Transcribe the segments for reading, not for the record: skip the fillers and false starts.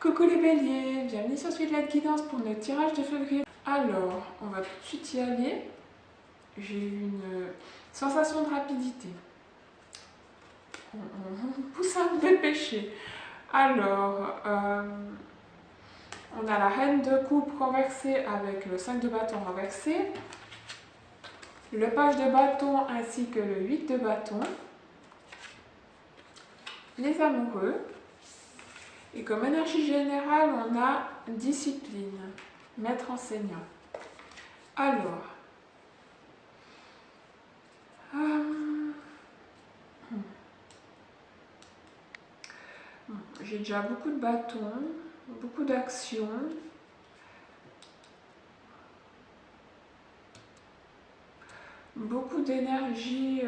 Coucou les béliers, bienvenue sur Suite de la guidance pour notre tirage de février. Alors, on va tout de suite y aller. J'ai une sensation de rapidité. On pousse à me dépêcher. Alors, on a la reine de coupe renversée avec le 5 de bâton renversé, le page de bâton ainsi que le 8 de bâton, les amoureux. Et comme énergie générale, on a discipline, maître enseignant. Alors, j'ai déjà beaucoup de bâtons, beaucoup d'actions. Beaucoup d'énergie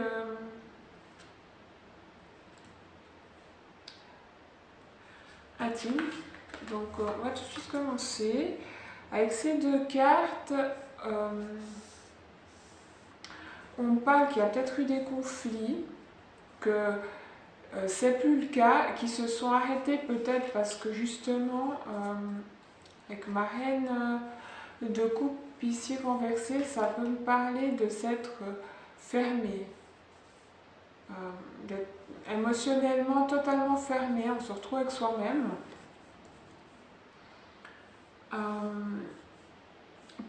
intime. Donc on va tout de suite commencer. Avec ces deux cartes, on parle qu'il y a peut-être eu des conflits, que c'est plus le cas, qui se sont arrêtés peut-être parce que justement, avec ma reine de coupe ici renversée, ça peut me parler de s'être fermé, d'être émotionnellement totalement fermé, on se retrouve avec soi-même.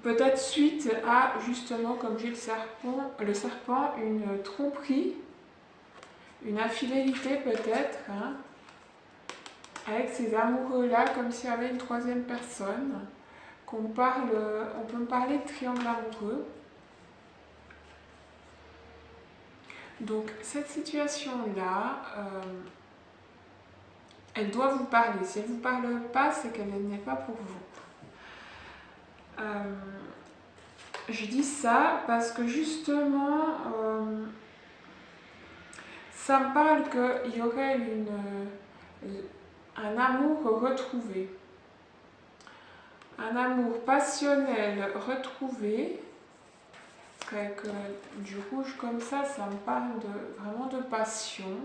Peut-être suite à, justement, comme j'ai le serpent, une tromperie, une infidélité peut-être, hein, avec ces amoureux-là, comme s'il y avait une troisième personne, on peut me parler de triangle amoureux. Donc cette situation-là, elle doit vous parler. Si elle ne vous parle pas, c'est qu'elle n'est pas pour vous. Je dis ça parce que justement, ça me parle qu'il y aurait un amour retrouvé. Un amour passionnel retrouvé. Avec du rouge comme ça me parle vraiment de passion.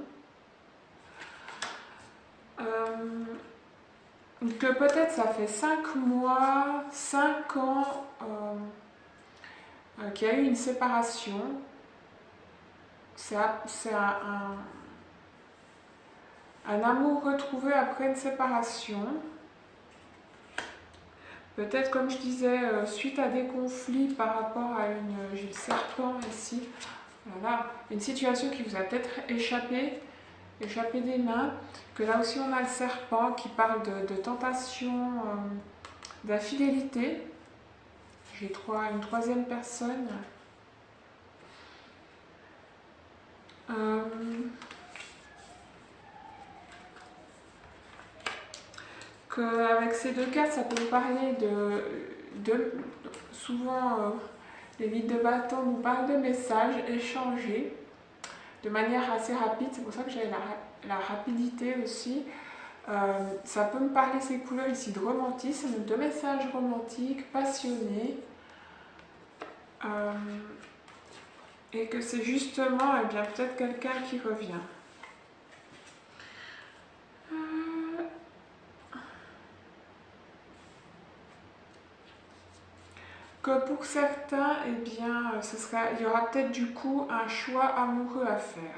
Que peut-être ça fait 5 mois, 5 ans qu'il y a eu une séparation. C'est un amour retrouvé après une séparation. Peut-être, comme je disais, suite à des conflits par rapport à j'ai le serpent ici, voilà, une situation qui vous a peut-être échappé des mains, que là aussi on a le serpent qui parle de tentation, d'infidélité. J'ai une troisième personne. Qu'avec ces deux cartes, ça peut nous parler souvent, les vides de bâton nous parlent de messages échangés de manière assez rapide. C'est pour ça que j'ai la rapidité aussi. Ça peut me parler, ces couleurs ici, de romantisme, de messages romantiques, passionnés. Et que c'est justement, eh bien, peut-être quelqu'un qui revient. Que pour certains, eh bien, il y aura peut-être du coup un choix amoureux à faire.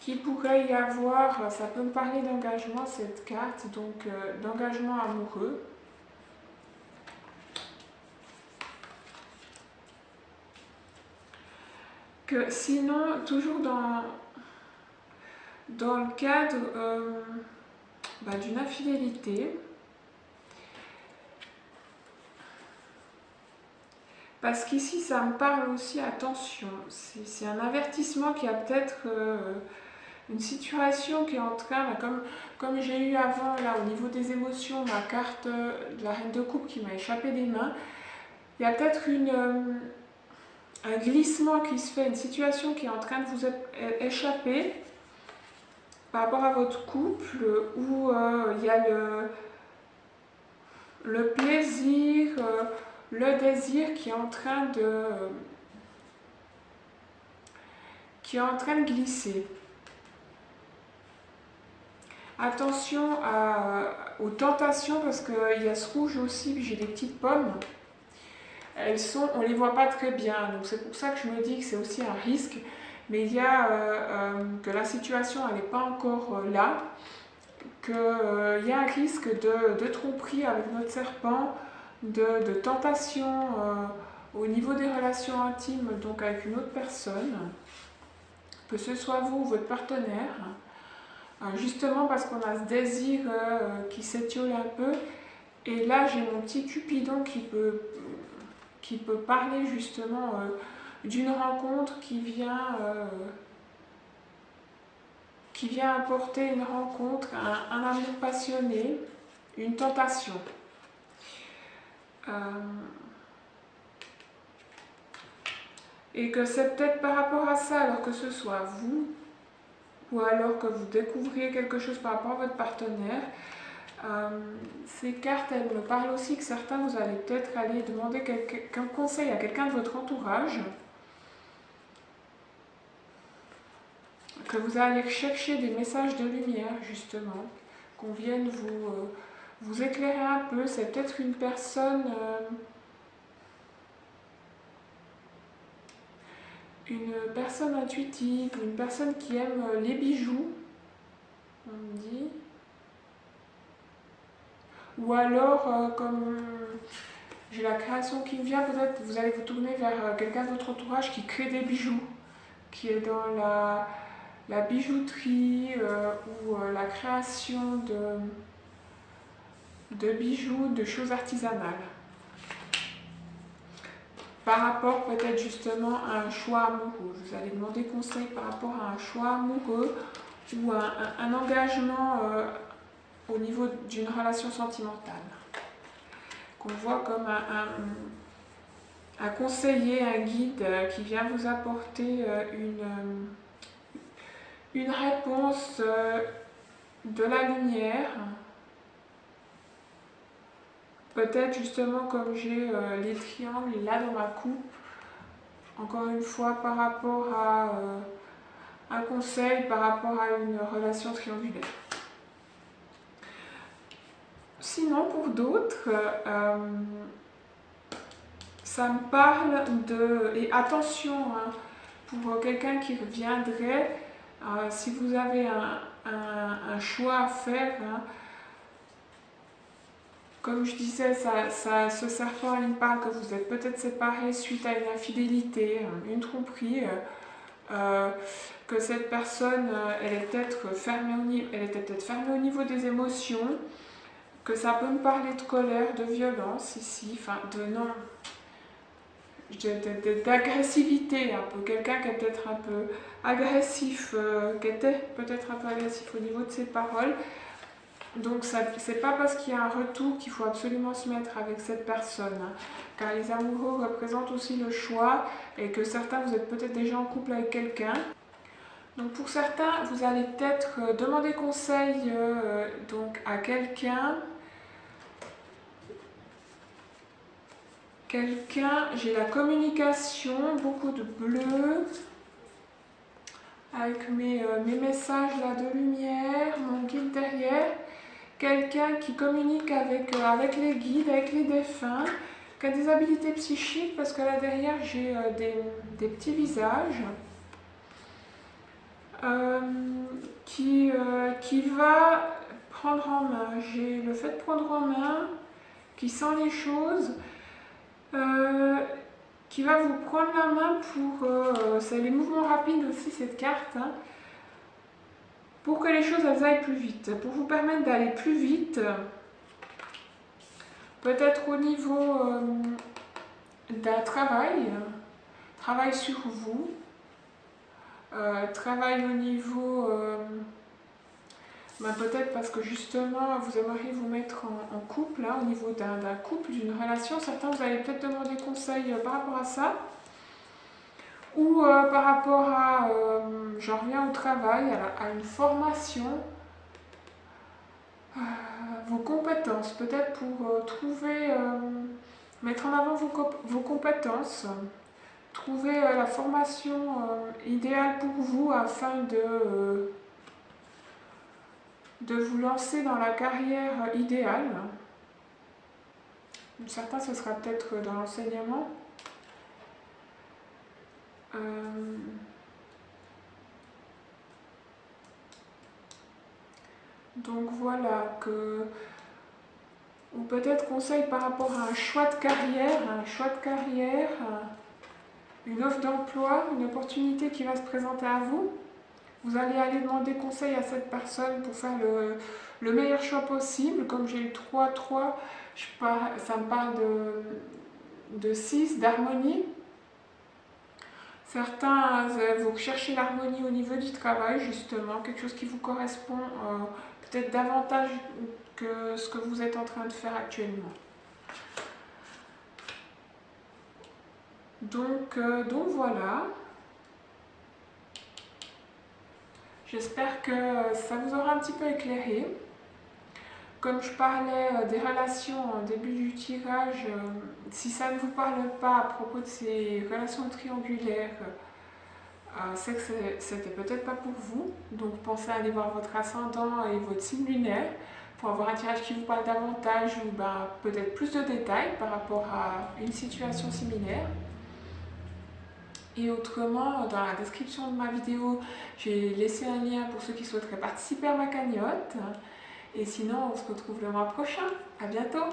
Qu'il pourrait y avoir, ça peut me parler d'engagement cette carte, donc d'engagement amoureux. Que sinon, toujours dans le cadre d'une infidélité, parce qu'ici ça me parle aussi, attention, c'est un avertissement qui a peut-être une situation qui est en train, comme j'ai eu avant là au niveau des émotions, ma carte de la reine de coupe qui m'a échappé des mains, il y a peut-être un glissement qui se fait, une situation qui est en train de vous échapper par rapport à votre couple, où il y a le plaisir, le désir qui est en train de glisser. Attention aux tentations parce qu'il y a ce rouge aussi, puis j'ai des petites pommes. On ne les voit pas très bien, donc c'est pour ça que je me dis que c'est aussi un risque. Mais il y a que la situation elle n'est pas encore là, qu'il y a un risque de tromperie avec notre serpent, de tentation au niveau des relations intimes, donc avec une autre personne, que ce soit vous ou votre partenaire. Justement parce qu'on a ce désir qui s'étiole un peu. Et là, j'ai mon petit Cupidon qui peut parler justement d'une rencontre qui vient apporter une rencontre, un amour passionné, une tentation. Et que c'est peut-être par rapport à ça, alors que ce soit vous, ou alors que vous découvriez quelque chose par rapport à votre partenaire, ces cartes, elles me parlent aussi que certains, vous allez peut-être aller demander quelqu'un conseil à quelqu'un de votre entourage, que vous allez chercher des messages de lumière, justement, qu'on vienne vous éclairer un peu. C'est peut-être une personne intuitive, une personne qui aime les bijoux, on me dit. Ou alors, comme j'ai la création qui me vient, peut-être vous allez vous tourner vers quelqu'un de votre entourage qui crée des bijoux, qui est dans la bijouterie ou la création de bijoux, de choses artisanales. Par rapport peut-être justement à un choix amoureux. Vous allez demander conseil par rapport à un choix amoureux ou un engagement au niveau d'une relation sentimentale. Qu'on voit comme un conseiller, un guide qui vient vous apporter une réponse de la lumière. Peut-être justement comme j'ai les triangles là dans ma coupe, encore une fois par rapport à un conseil, par rapport à une relation triangulaire. Sinon pour d'autres, ça me parle de... Et attention, hein, pour quelqu'un qui reviendrait, si vous avez un choix à faire, hein, comme je disais, ce serpent, il me parle que vous êtes peut-être séparés suite à une infidélité, une tromperie, que cette personne, elle était peut-être fermée au niveau des émotions, que ça peut me parler de colère, de violence ici, enfin d'agressivité un peu, quelqu'un qui est peut-être un peu agressif, qui était peut-être un peu agressif au niveau de ses paroles. Donc c'est pas parce qu'il y a un retour qu'il faut absolument se mettre avec cette personne, hein, car les amoureux représentent aussi le choix et que certains, vous êtes peut-être déjà en couple avec quelqu'un. Donc pour certains, vous allez peut-être demander conseil donc à quelqu'un. J'ai la communication, beaucoup de bleu, avec mes messages là de lumière, mon guide derrière. Quelqu'un qui communique avec les guides, avec les défunts, qui a des habilités psychiques, parce que là derrière j'ai des petits visages, qui va prendre en main. J'ai le fait de prendre en main, qui sent les choses, qui va vous prendre la main pour... c'est les mouvements rapides aussi cette carte, hein, pour que les choses elles aillent plus vite, pour vous permettre d'aller plus vite. Peut-être au niveau d'un travail sur vous, travail au niveau, peut-être parce que justement vous aimeriez vous mettre en couple, hein, au niveau d'un couple, d'une relation. Certains vous allez peut-être demander conseil par rapport à ça, ou par rapport à, j'en reviens au travail, à une formation. Vos compétences, peut-être pour trouver, mettre en avant vos compétences, trouver la formation idéale pour vous afin de vous lancer dans la carrière idéale. Certains, ce sera peut-être dans l'enseignement. Donc voilà, ou peut-être conseil par rapport à un choix de carrière, une offre d'emploi, une opportunité qui va se présenter à vous. Vous allez aller demander conseil à cette personne pour faire le meilleur choix possible. Comme j'ai eu 3-3, ça me parle de 6, d'harmonie. Certains, vous recherchez l'harmonie au niveau du travail, justement, quelque chose qui vous correspond peut-être davantage que ce que vous êtes en train de faire actuellement. Donc voilà. J'espère que ça vous aura un petit peu éclairé. Comme je parlais des relations en début du tirage, si ça ne vous parle pas à propos de ces relations triangulaires, c'est que c'était peut-être pas pour vous. Donc pensez à aller voir votre ascendant et votre signe lunaire pour avoir un tirage qui vous parle davantage ou peut-être plus de détails par rapport à une situation similaire. Et autrement, dans la description de ma vidéo, j'ai laissé un lien pour ceux qui souhaiteraient participer à ma cagnotte. Et sinon, on se retrouve le mois prochain. À bientôt!